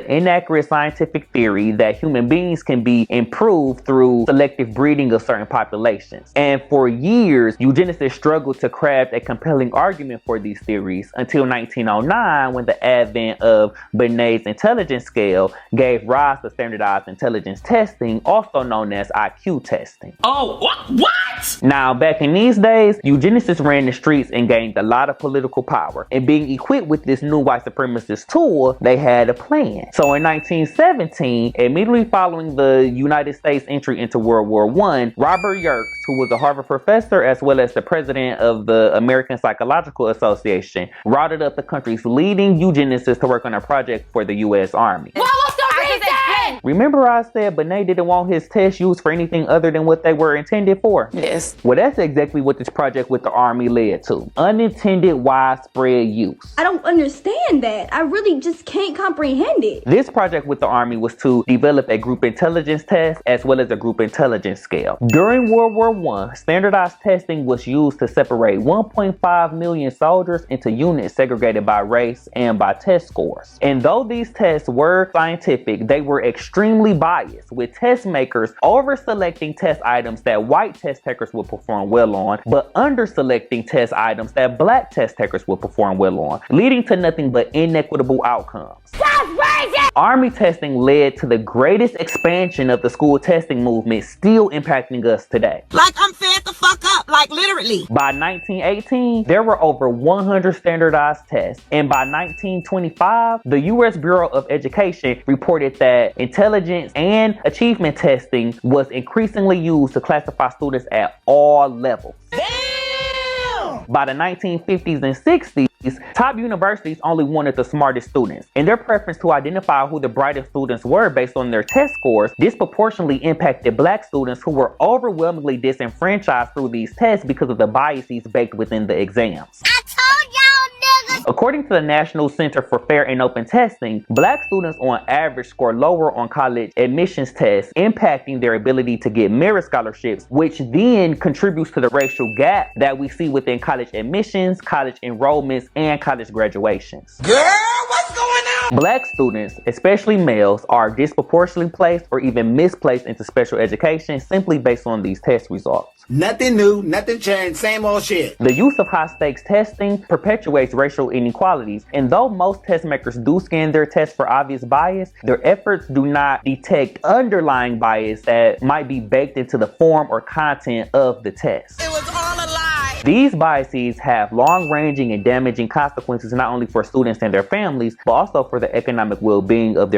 inaccurate scientific theory that human beings can be improved through selective breeding of certain populations. And for years, eugenicists struggled to craft a compelling argument for these theories until 1909, when the advent of Benet's intelligence scale gave rise to standardized intelligence testing, also known as IQ testing. Oh, what? Now, back in these days, eugenicists ran the streets and gained a lot of political power. And being equipped with this new white supremacist tool, they had a plan. So in 1917, immediately following the United States entry into World War I, Robert Yerkes, who was a Harvard professor as well as the president of the American Psychological Association, routed up the country's leading eugenicists to work on a project for the U.S. Army. What was the reason? Remember I said Benet didn't want his tests used for anything other than what they were intended for? Yes. Well, that's exactly what this project with the Army led to. Unintended widespread use. I don't understand that. I really just can't comprehend it. This project with the Army was to develop a group intelligence test as well as a group intelligence scale. During World War I, standardized testing was used to separate 1.5 million soldiers into units segregated by race and by test scores. And though these tests were scientific, they were extremely biased, with test makers over-selecting test items that white test takers would perform well on, but under-selecting test items that black test takers would perform well on, leading to nothing but inequitable outcomes. Army testing led to the greatest expansion of the school testing movement, still impacting us today. Like I'm fed the fuck up, like literally. By 1918, there were over 100 standardized tests, and by 1925, the U.S. Bureau of Education reported that intelligence and achievement testing was increasingly used to classify students at all levels. By the 1950s and 60s, top universities only wanted the smartest students, and their preference to identify who the brightest students were based on their test scores disproportionately impacted black students, who were overwhelmingly disenfranchised through these tests because of the biases baked within the exams. I told y'all niggas. According to the National Center for Fair and Open Testing, black students on average score lower on college admissions tests, impacting their ability to get merit scholarships, which then contributes to the racial gap that we see within college admissions, college enrollments, and college graduations. Girl, what's going on? Black students, especially males, are disproportionately placed or even misplaced into special education simply based on these test results. Nothing new, nothing changed, same old shit. The use of high-stakes testing perpetuates racial inequalities, and though most test makers do scan their tests for obvious bias, their efforts do not detect underlying bias that might be baked into the form or content of the test. It was all a lie. These biases have long-ranging and damaging consequences not only for students and their families, but also for the economic well-being of their